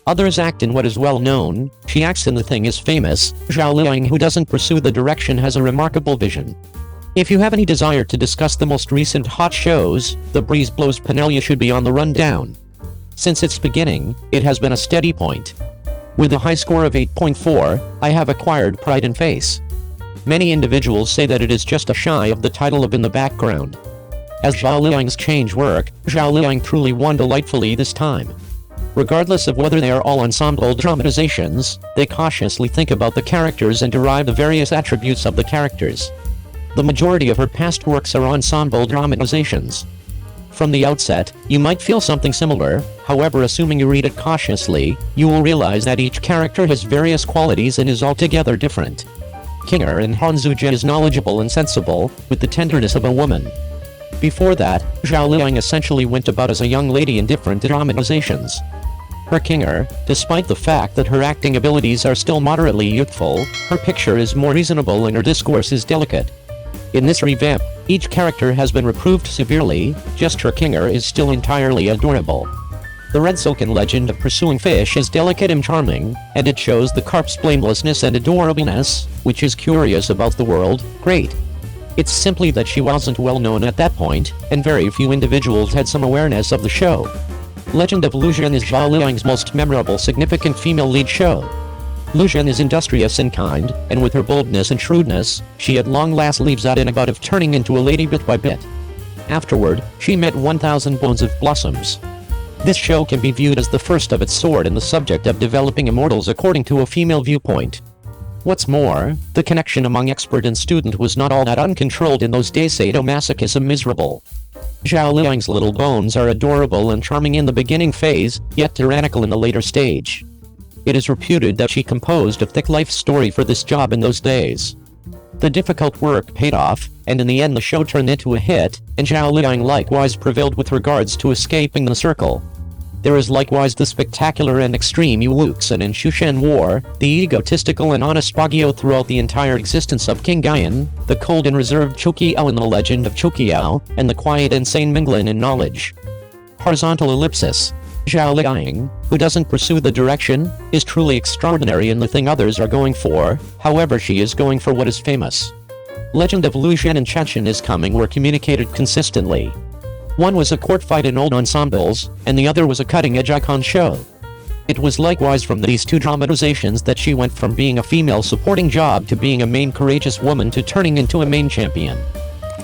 Others act in what is well known, she acts in the thing is famous. Zhao Liying, who doesn't pursue the direction, has a remarkable vision. If you have any desire to discuss the most recent hot shows, The Breeze Blows Penelia should be on the rundown. Since its beginning, it has been a steady point. With a high score of 8.4, I have acquired pride in face. Many individuals say that it is just a shy of the title of In the Background. As Zhao Liying's change work, Zhao Liying truly won delightfully this time. Regardless of whether they are all ensemble dramatizations, they cautiously think about the characters and derive the various attributes of the characters. The majority of her past works are ensemble dramatizations. From the outset, you might feel something similar, however, assuming you read it cautiously, you will realize that each character has various qualities and is altogether different. Kinger in Hanzuje is knowledgeable and sensible, with the tenderness of a woman. Before that, Zhao Liying essentially went about as a young lady in different dramatizations. Her Kinger, despite the fact that her acting abilities are still moderately youthful, her picture is more reasonable and her discourse is delicate. In this revamp, each character has been reproved severely, just her Kinger is still entirely adorable. The Red Silken legend of pursuing fish is delicate and charming, and it shows the carp's blamelessness and adorableness, which is curious about the world, great. It's simply that she wasn't well known at that point, and very few individuals had some awareness of the show. Legend of Lucian is Zhao Liying's most memorable significant female lead show. Lucian is industrious and kind, and with her boldness and shrewdness, she at long last leaves out and about of turning into a lady bit by bit. Afterward, she met 1000 Bones of Blossoms. This show can be viewed as the first of its sort in the subject of developing immortals according to a female viewpoint. What's more, the connection among expert and student was not all that uncontrolled in those days. Sadomasochism miserable. Zhao Liying's little bones are adorable and charming in the beginning phase, yet tyrannical in the later stage. It is reputed that she composed a thick life story for this job in those days. The difficult work paid off, and in the end the show turned into a hit, and Zhao Liying likewise prevailed with regards to escaping the circle. There is likewise the spectacular and extreme Yu Wuxin in Shushan War, the egotistical and honest Bagyo throughout the entire existence of King Guyan, the cold and reserved Chuqiao in the legend of Chuqiao, and the quiet and sane Minglin in knowledge. Horizontal ellipsis. Zhao Liying, who doesn't pursue the direction, is truly extraordinary in the thing others are going for, however she is going for what is famous. Legend of Lucian and Chechen is coming were communicated consistently. One was a court fight in old ensembles, and the other was a cutting-edge icon show. It was likewise from these two dramatizations that she went from being a female supporting job to being a main courageous woman to turning into a main champion.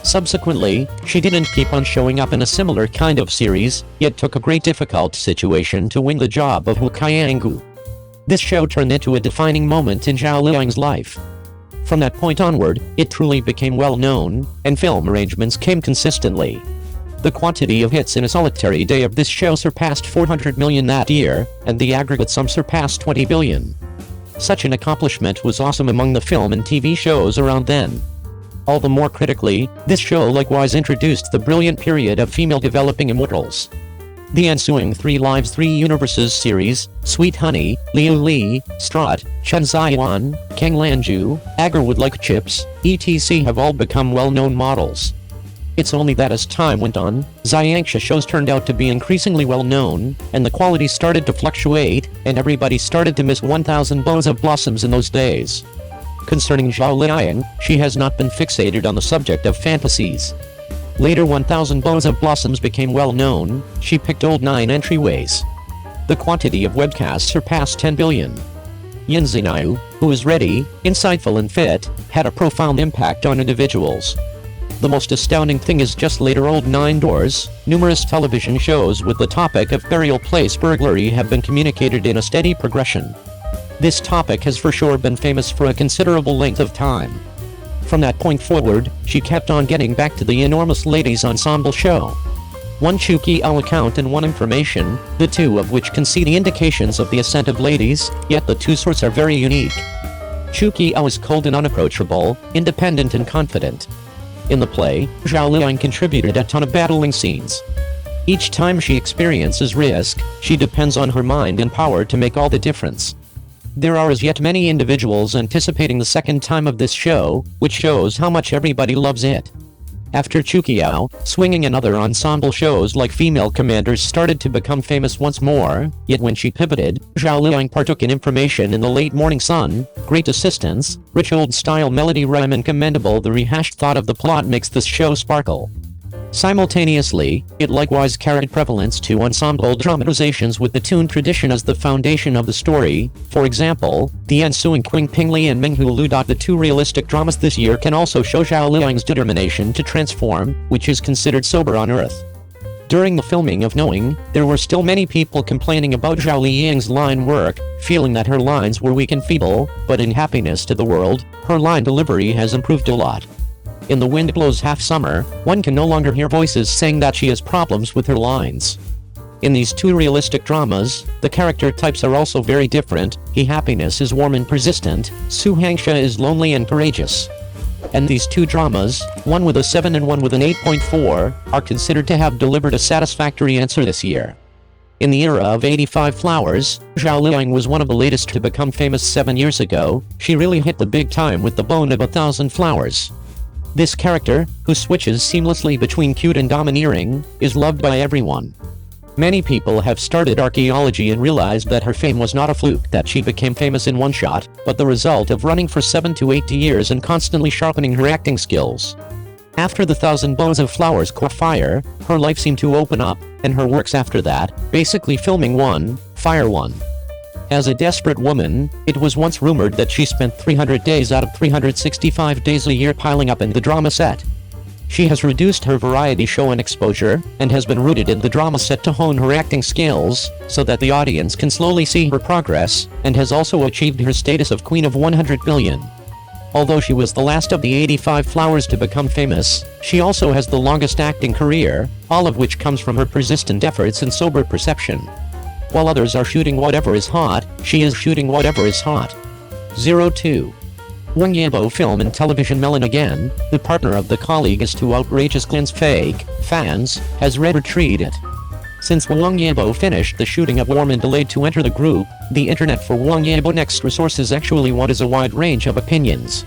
Subsequently, she didn't keep on showing up in a similar kind of series, yet took a great difficult situation to win the job of Hu Kaiyangu. This show turned into a defining moment in Zhao Liying's life. From that point onward, it truly became well known, and film arrangements came consistently. The quantity of hits in a solitary day of this show surpassed 400 million that year, and the aggregate sum surpassed 20 billion. Such an accomplishment was awesome among the film and TV shows around then. All the more critically, this show likewise introduced the brilliant period of female developing immortals. The ensuing 3 Lives 3 Universes series, Sweet Honey, Liu Li, Strut, Chen Ziyuan, Kang Lanju, Agarwood Like Chips, etc. have all become well-known models. It's only that as time went on, Xiangxia shows turned out to be increasingly well-known, and the quality started to fluctuate, and everybody started to miss 1000 Bones of Blossoms in those days. Concerning Zhao Liying, she has not been fixated on the subject of fantasies. Later 1000 Bones of Blossoms became well-known, she picked old 9 entryways. The quantity of webcasts surpassed 10 billion. Yin Zinayu, who is ready, insightful and fit, had a profound impact on individuals. The most astounding thing is just later old 9 Doors, numerous television shows with the topic of burial place burglary have been communicated in a steady progression. This topic has for sure been famous for a considerable length of time. From that point forward, she kept on getting back to the enormous ladies ensemble show. One Chuqiao account and one information, the two of which can see the indications of the ascent of ladies, yet the two sorts are very unique. Chuqiao is cold and unapproachable, independent and confident. In the play, Zhao Liying contributed a ton of battling scenes. Each time she experiences risk, she depends on her mind and power to make all the difference. There are as yet many individuals anticipating the second time of this show, which shows how much everybody loves it. After Chukiao, swinging and other ensemble shows like Female Commanders started to become famous once more, yet when she pivoted, Zhao Liying partook in information in the late morning sun, great assistance, rich old-style melody rhyme and commendable the rehashed thought of the plot makes this show sparkle. Simultaneously, it likewise carried prevalence to ensemble dramatizations with the tune tradition as the foundation of the story. For example, the ensuing Qing Pingli and Minghu Lu. The two realistic dramas this year can also show Zhao Liying's determination to transform, which is considered sober on Earth. During the filming of Knowing, there were still many people complaining about Zhao Liying's line work, feeling that her lines were weak and feeble, but in Happiness to the World, her line delivery has improved a lot. In The Wind Blows Half Summer, one can no longer hear voices saying that she has problems with her lines. In these two realistic dramas, the character types are also very different. Happiness is warm and persistent, Su Hangsha is lonely and courageous. And these two dramas, one with a 7 and one with an 8.4, are considered to have delivered a satisfactory answer this year. In the era of 85 Flowers, Zhao Liying was one of the latest to become famous 7 years ago. She really hit the big time with the bone of 1,000 Flowers. This character, who switches seamlessly between cute and domineering, is loved by everyone. Many people have started archaeology and realized that her fame was not a fluke, that she became famous in one shot, but the result of running for 7 to 8 years and constantly sharpening her acting skills. After the 1,000 Bones of Flowers caught fire, her life seemed to open up, and her works after that, basically filming one, fire one. As a desperate woman, it was once rumored that she spent 300 days out of 365 days a year piling up in the drama set. She has reduced her variety show and exposure, and has been rooted in the drama set to hone her acting skills, so that the audience can slowly see her progress, and has also achieved her status of Queen of 100 Billion. Although she was the last of the 85 Flowers to become famous, she also has the longest acting career, all of which comes from her persistent efforts and sober perception. While others are shooting whatever is hot, she is shooting whatever is hot. 02. Wang Yibo Film and Television Melon again, the partner of the colleague is too outrageous Glenn's fake fans, has retreated. Since Wang Yibo finished the shooting of Warm and delayed to enter the group, the internet for Wang Yibo next resources actually what is a wide range of opinions.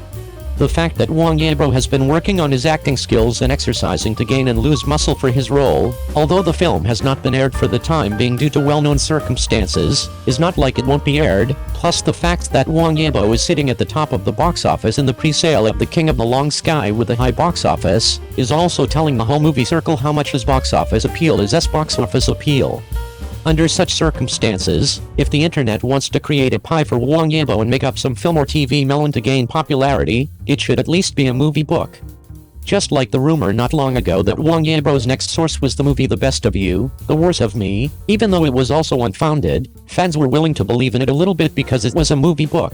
The fact that Wang Yibo has been working on his acting skills and exercising to gain and lose muscle for his role, although the film has not been aired for the time being due to well-known circumstances, is not like it won't be aired, plus the fact that Wang Yibo is sitting at the top of the box office in the pre-sale of The King of the Long Sky with a high box office, is also telling the whole movie circle how much his box office appeal is box office appeal. Under such circumstances, if the internet wants to create a pie for Wang Yibo and make up some film or TV melon to gain popularity, it should at least be a movie book. Just like the rumor not long ago that Wang Yibo's next source was the movie The Best of You, The Worst of Me, even though it was also unfounded, fans were willing to believe in it a little bit because it was a movie book.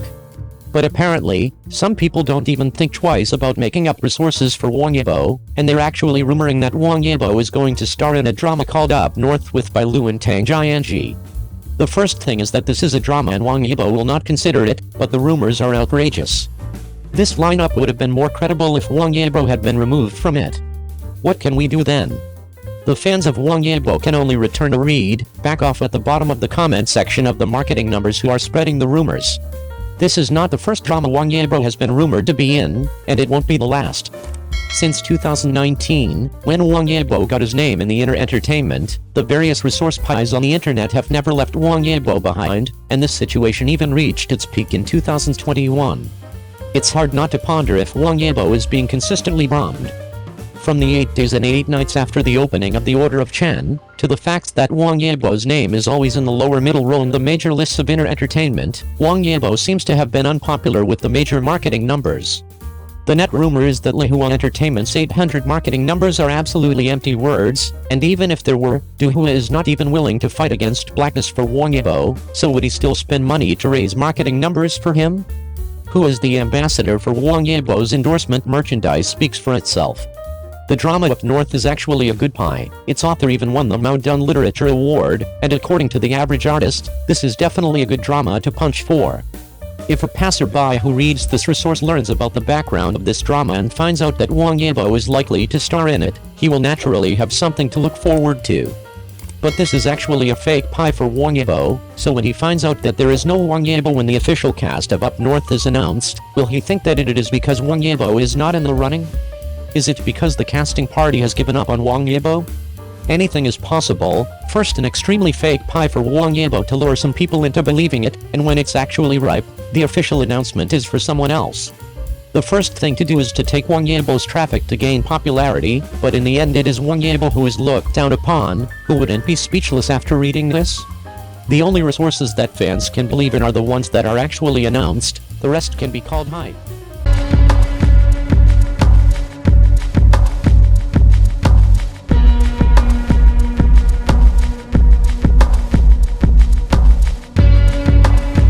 But apparently, some people don't even think twice about making up resources for Wang Yibo, and they're actually rumoring that Wang Yibo is going to star in a drama called Up North with Bai Lu and Tang Jianji. The first thing is that this is a drama and Wang Yibo will not consider it, but the rumors are outrageous. This lineup would have been more credible if Wang Yibo had been removed from it. What can we do then? The fans of Wang Yibo can only return to read, back off at the bottom of the comment section of the marketing numbers who are spreading the rumors. This is not the first drama Wang Yibo has been rumored to be in, and it won't be the last. Since 2019, when Wang Yibo got his name in the entertainment, the various resource pies on the internet have never left Wang Yibo behind, and this situation even reached its peak in 2021. It's hard not to ponder if Wang Yibo is being consistently bombed. From the 8 days and 8 nights after the opening of the Order of Chen, to the fact that Wang Yibo's name is always in the lower middle row in the major lists of entertainment, Wang Yibo seems to have been unpopular with the major marketing numbers. The net rumor is that Lihua Entertainment's 800 marketing numbers are absolutely empty words, and even if there were, Lihua is not even willing to fight against blackness for Wang Yibo, so would he still spend money to raise marketing numbers for him? Who is the ambassador for Wang Yibo's endorsement merchandise speaks for itself. The drama Up North is actually a good pie. Its author even won the Mao Dun Literature Award, and according to the average artist, this is definitely a good drama to punch for. If a passerby who reads this resource learns about the background of this drama and finds out that Wang Yibo is likely to star in it, he will naturally have something to look forward to. But this is actually a fake pie for Wang Yibo, so when he finds out that there is no Wang Yibo when the official cast of Up North is announced, will he think that it is because Wang Yibo is not in the running? Is it because the casting party has given up on Wang Yibo? Anything is possible. First, an extremely fake pie for Wang Yibo to lure some people into believing it, and when it's actually ripe, the official announcement is for someone else. The first thing to do is to take Wang Yibo's traffic to gain popularity, but in the end it is Wang Yibo who is looked down upon. Who wouldn't be speechless after reading this? The only resources that fans can believe in are the ones that are actually announced, the rest can be called hype.